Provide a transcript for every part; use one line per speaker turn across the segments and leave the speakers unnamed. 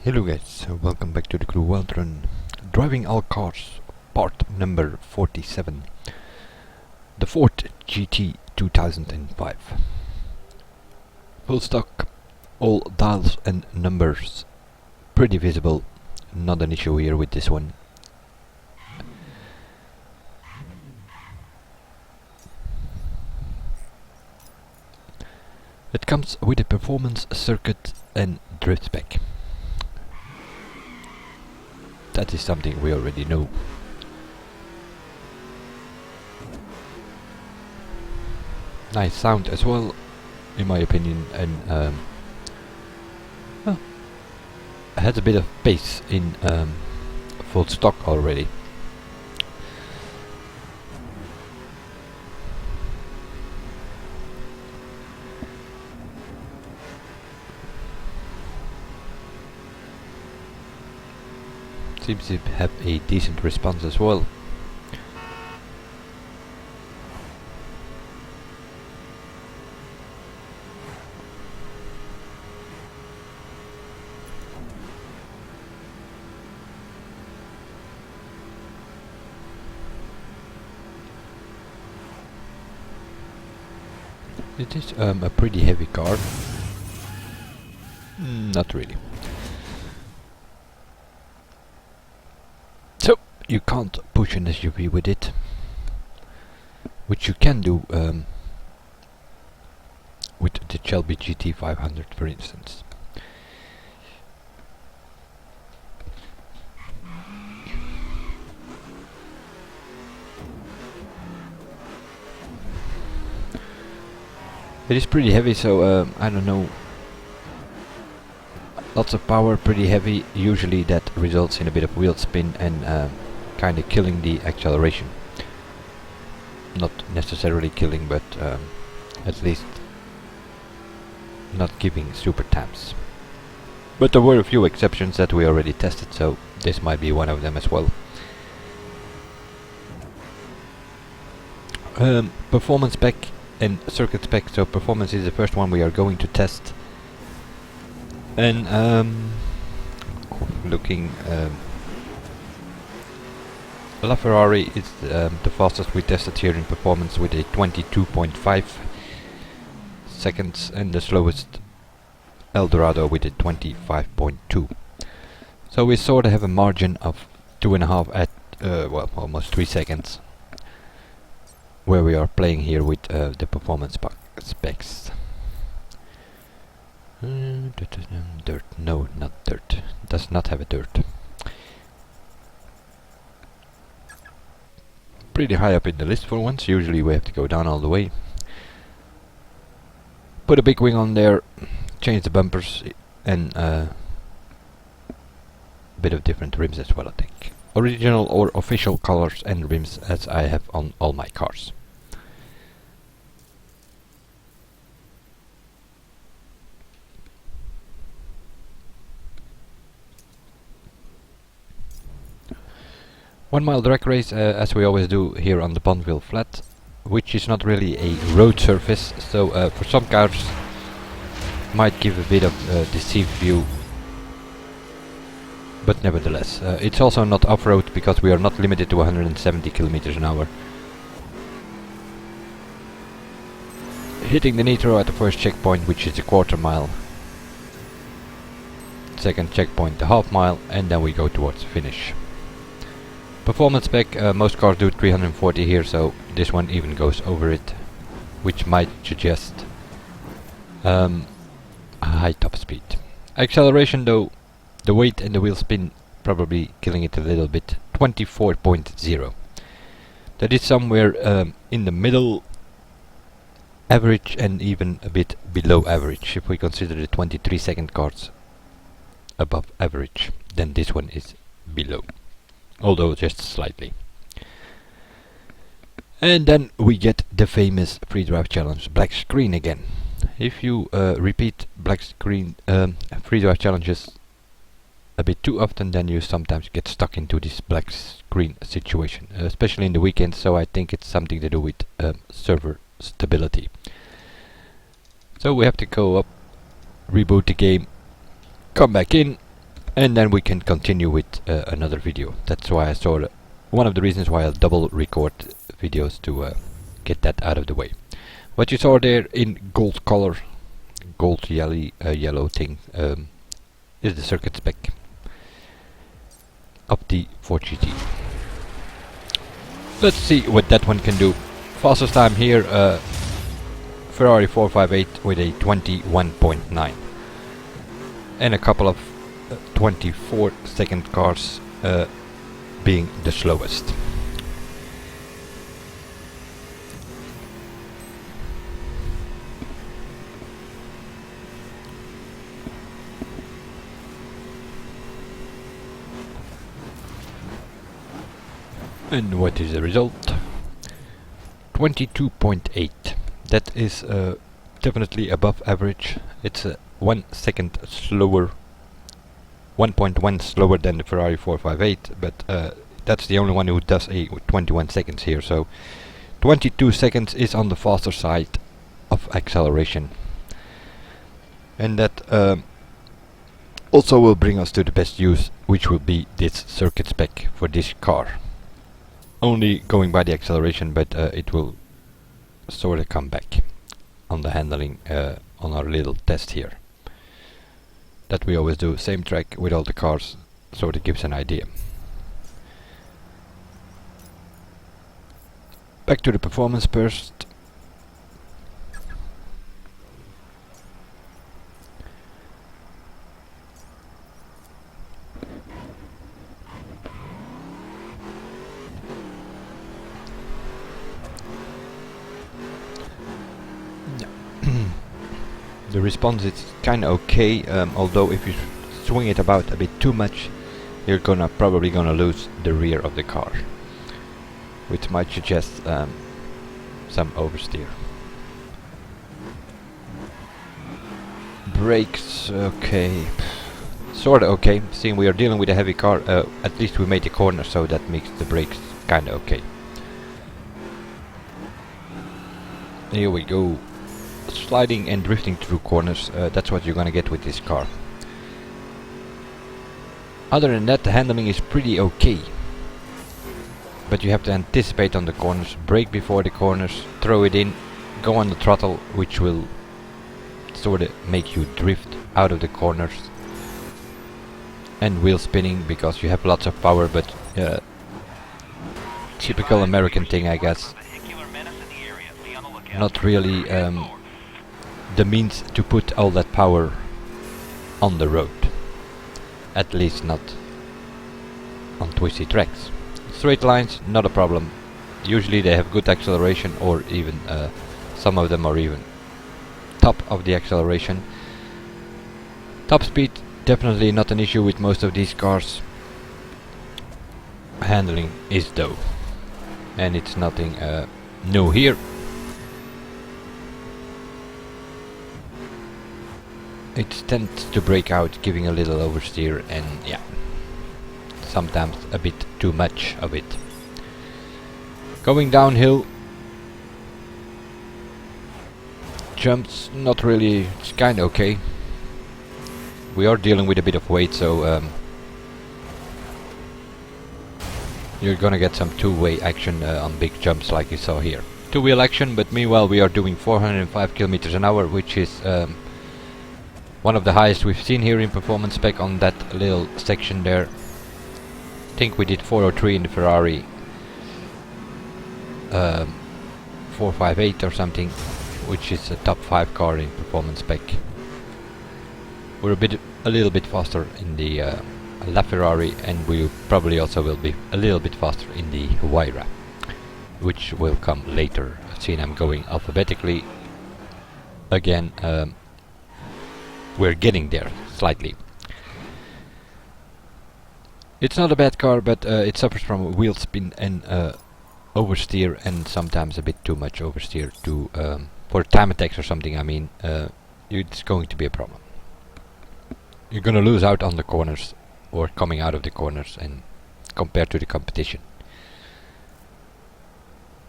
Hello guys, welcome back to the crew Wildrun. Driving all cars, part number 47. The Ford GT 2005. Full stock, all dials and numbers pretty visible, not an issue here with this one. It comes with a performance circuit and drift spec. That is something we already know. Nice sound as well, in my opinion, and well, has a bit of bass in full stock already. Seems to have a decent response as well. It is a pretty heavy car. Not really. So you can't push an SUV with it, which you can do with the Shelby GT500, for instance. It is pretty heavy, so I don't know. Lots of power, pretty heavy. Usually that results in a bit of wheel spin and kind of killing the acceleration. Not necessarily killing, but at least not giving super taps. But there were a few exceptions that we already tested, so this might be one of them as well. Performance spec and circuit spec. So performance is the first one we are going to test. And looking, LaFerrari is the fastest we tested here in performance with a 22.5 seconds, and the slowest Eldorado with a 25.2. So we sort of have a margin of 2.5 at well, almost 3 seconds, where we are playing here with the performance specs. Dirt, no, not dirt. Does not have a dirt. Pretty high up in the list for once. Usually we have to go down all the way. Put a big wing on there, change the bumpers, and a bit of different rims as well, I think. Original or official colors and rims as I have on all my cars. One mile drag race, as we always do here on the Bonneville Flat, which is not really a road surface, so for some cars might give a bit of deceived view, but nevertheless, it's also not off-road because we are not limited to 170 kilometers an hour. Hitting the nitro at the first checkpoint, which is a quarter mile. Second checkpoint, the half mile, and then we go towards the finish. Performance spec, most cars do 340 here, so this one even goes over it, which might suggest a high top speed. Acceleration though, the weight and the wheel spin probably killing it a little bit, 24.0. That is somewhere in the middle, average, and even a bit below average. If we consider the 23-second cars above average, then this one is below. Although just slightly. And then we get the famous free drive challenge, black screen again. If you repeat black screen free drive challenges a bit too often, then you sometimes get stuck into this black screen situation, especially in the weekend, so I think it's something to do with server stability. So we have to go up, reboot the game, come back in, and then we can continue with another video. That's why I saw one of the reasons why I'll double record videos to get that out of the way. What you saw there in gold color, gold yellow thing, is the circuit spec of the 4GT. Let's see what that one can do. Fastest time here, Ferrari 458 with a 21.9, and a couple of 24-second cars being the slowest. And what is the result? 22.8. That is definitely above average. It's 1 second slower, 1.1 slower than the Ferrari 458, but that's the only one who does a 21 seconds here, so 22 seconds is on the faster side of acceleration. And that also will bring us to the best use, which will be this circuit spec for this car. Only going by the acceleration, but it will sort of come back on the handling on our little test here that we always do. Same track with all the cars, so it gives an idea. Back to the performance first. The response is kinda okay, although if you swing it about a bit too much, you're probably gonna lose the rear of the car, which might suggest some oversteer. Brakes, okay, sorta okay. Seeing we are dealing with a heavy car, at least we made the corner, so that makes the brakes kinda okay. Here we go. Sliding and drifting through corners, that's what you're gonna get with this car. Other than that, the handling is pretty okay, but you have to anticipate on the corners, brake before the corners, throw it in, go on the throttle, which will sort of make you drift out of the corners, and wheel spinning because you have lots of power, but typical American thing, I guess. Not really the means to put all that power on the road, at least not on twisty tracks. Straight lines, not a problem. Usually they have good acceleration, or even some of them are even top of the acceleration. Top speed, definitely not an issue with most of these cars. Handling is though, and it's nothing new here. It tends to break out, giving a little oversteer, and yeah, sometimes a bit too much of it. Going downhill, jumps, not really, it's kinda okay. We are dealing with a bit of weight, so you're gonna get some two-way action on big jumps like you saw here. Two-wheel action, but meanwhile we are doing 405 kilometers an hour, which is one of the highest we've seen here in performance spec on that little section there. I think we did 403 in the Ferrari 458 or something, which is a top 5 car in performance spec. We're a little bit faster in the LaFerrari, and we probably also will be a little bit faster in the Huayra, which will come later. Seeing I'm going alphabetically again. We're getting there, slightly. It's not a bad car, but it suffers from wheel spin and oversteer, and sometimes a bit too much oversteer to for time attacks or something. I mean, it's going to be a problem. You're gonna lose out on the corners, or coming out of the corners, and compared to the competition.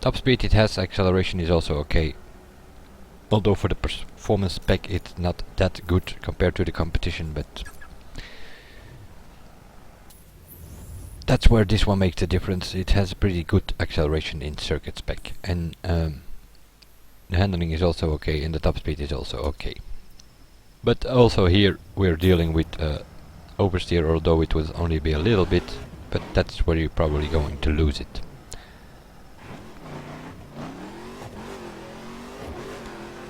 Top speed it has, acceleration is also okay. Although for the performance spec it's not that good compared to the competition, but that's where this one makes a difference. It has pretty good acceleration in circuit spec, and the handling is also okay, and the top speed is also okay. But also here we're dealing with oversteer, although it will only be a little bit, but that's where you're probably going to lose it.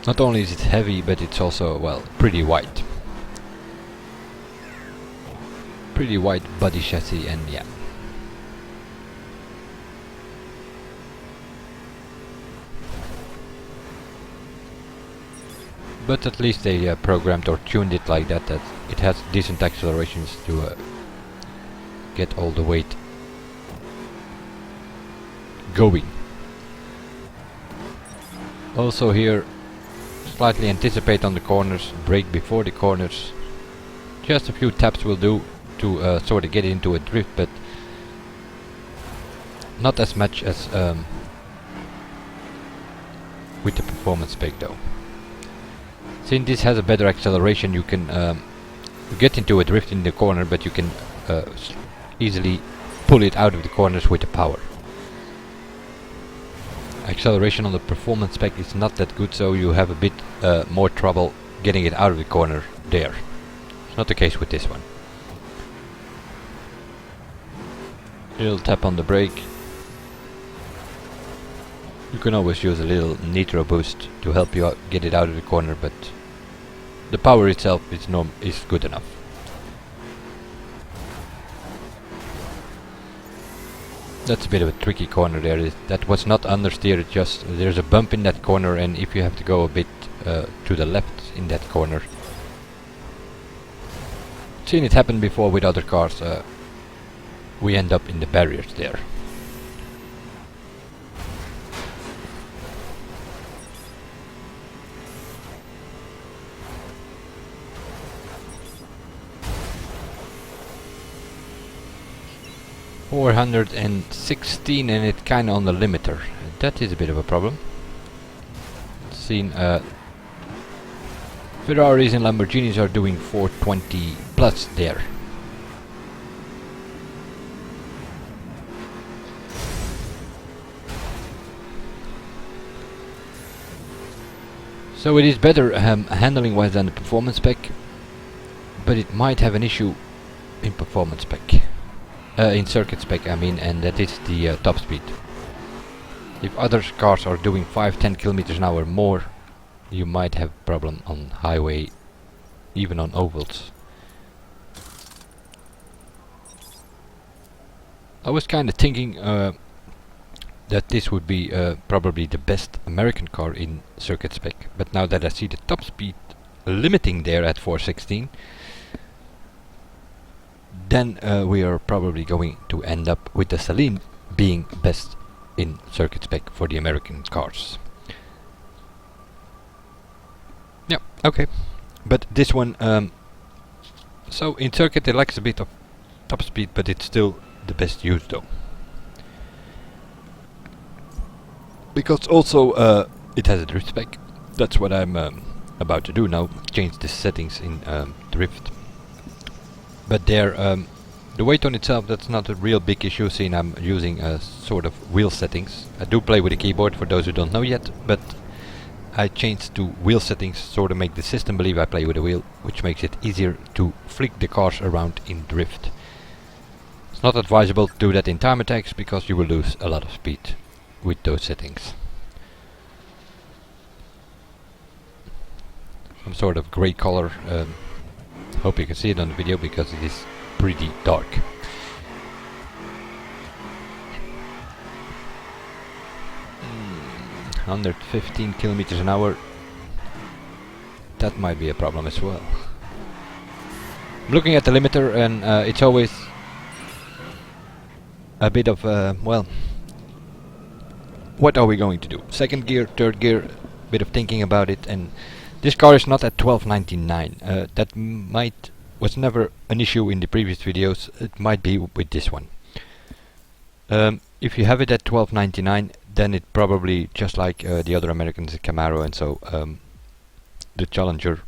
Not only is it heavy, but it's also, well, pretty wide. Pretty wide body chassis, and yeah. But at least they programmed or tuned it like that it has decent accelerations to get all the weight going. Also here, slightly anticipate on the corners, brake before the corners. Just a few taps will do to sort of get into a drift, but not as much as with the performance spec though. Since this has a better acceleration, you can get into a drift in the corner, but you can easily pull it out of the corners with the power. Acceleration on the performance spec is not that good, so you have a bit more trouble getting it out of the corner there. It's not the case with this one. Little tap on the brake. You can always use a little nitro boost to help you get it out of the corner, but the power itself is good enough. That's a bit of a tricky corner there. That was not understeer, it's just there's a bump in that corner, and if you have to go a bit to the left in that corner. Seen it happen before with other cars. We end up in the barriers there. $416, and it's kinda on the limiter. That is a bit of a problem. Seen Ferraris and Lamborghinis are doing 420 plus there. So it is better handling wise than the performance spec, but it might have an issue in performance spec. In circuit spec I mean, and that is the top speed. If other cars are doing 5-10 kilometers an hour more, you might have problem on highway, even on ovals. I was kinda thinking that this would be probably the best American car in circuit spec, but now that I see the top speed limiting there at 416, then we are probably going to end up with the Saleen being best in circuit spec for the American cars. Yeah, okay. But this one, so in circuit it lacks a bit of top speed, but it's still the best use though. Because also it has a drift spec. That's what I'm about to do now, change the settings in drift. But there, the weight on itself, that's not a real big issue, seeing I'm using sort of wheel settings. I do play with the keyboard for those who don't know yet, but I changed to wheel settings, sort of make the system believe I play with a wheel, which makes it easier to flick the cars around in drift. It's not advisable to do that in time attacks, because you will lose a lot of speed with those settings. Some sort of grey color. Hope you can see it on the video because it is pretty dark. Mm, 115 kilometers an hour. That might be a problem as well. I'm looking at the limiter, and it's always a bit of well, what are we going to do? Second gear, third gear, bit of thinking about it, and this car is not at 1299. That was never an issue in the previous videos. It might be with this one. If you have it at 1299, then it probably, just like the other Americans, the Camaro and so the Challenger,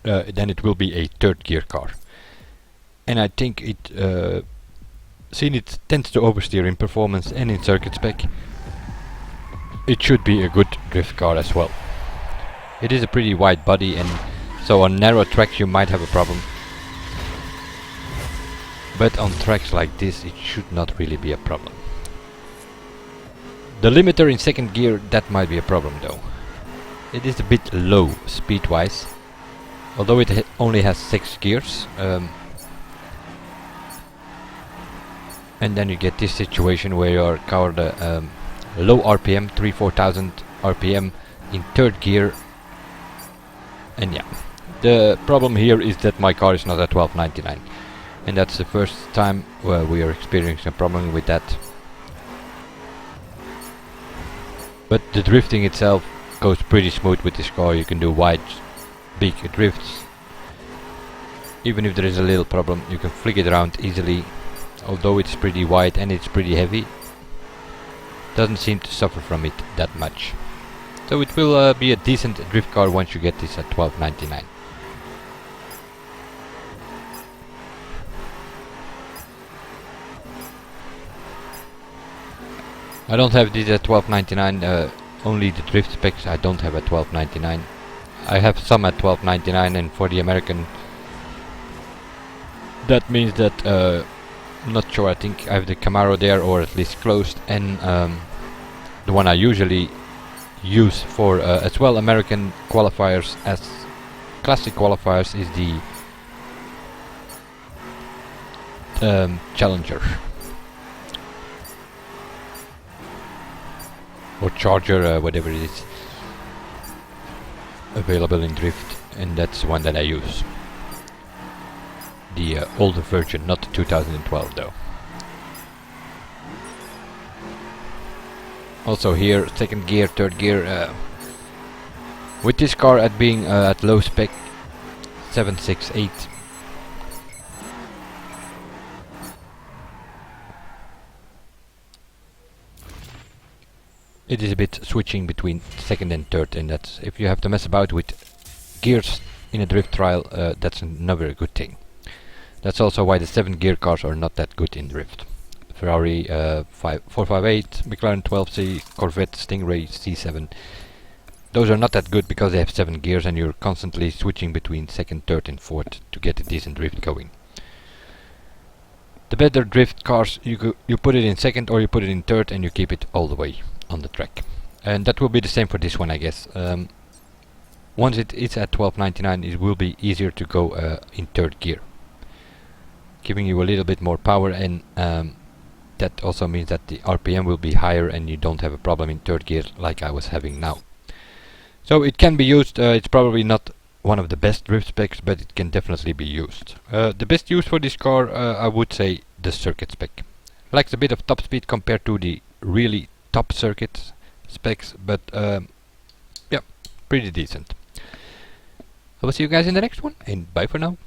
then it will be a third gear car. And I think it Since it tends to oversteer in performance and in circuit spec, it should be a good drift car as well. It is a pretty wide body, and so on narrow tracks you might have a problem. But on tracks like this it should not really be a problem. The limiter in second gear, that might be a problem though. It is a bit low speed wise, although it only has 6 gears. And then you get this situation where your car low RPM, 3-4,000 RPM in third gear. And yeah, the problem here is that my car is not at 1299, and that's the first time where we are experiencing a problem with that. But the drifting itself goes pretty smooth with this car. You can do wide, big drifts. Even if there is a little problem, you can flick it around easily. Although it's pretty wide and it's pretty heavy, doesn't seem to suffer from it that much. So it will be a decent drift car once you get this at 1299. I don't have this at 1299, only the drift specs I don't have at 1299. I have some at 1299, and for the American that means that I'm not sure, I think I have the Camaro there, or at least closed, and the one I usually use for as well American qualifiers as classic qualifiers is the Challenger or Charger, whatever it is available in drift, and that's the one that I use. The older version, not the 2012 though. Also here, second gear, third gear. With this car at being at low spec 768, it is a bit switching between second and third, and that's, if you have to mess about with gears in a drift trial, that's never a good thing. That's also why the 7 gear cars are not that good in drift. Ferrari 458, McLaren 12C, Corvette, Stingray C7. Those are not that good because they have 7 gears and you're constantly switching between second, third and fourth to get a decent drift going. The better drift cars, you put it in second or you put it in third and you keep it all the way on the track. And that will be the same for this one, I guess. Once it is at 1299, it will be easier to go in third gear, giving you a little bit more power, and that also means that the RPM will be higher and you don't have a problem in third gear like I was having now. So it can be used. It's probably not one of the best drift specs, but it can definitely be used. The best use for this car, I would say the circuit spec. Lacks a bit of top speed compared to the really top circuit specs, but yeah, pretty decent. I will see you guys in the next one, and bye for now.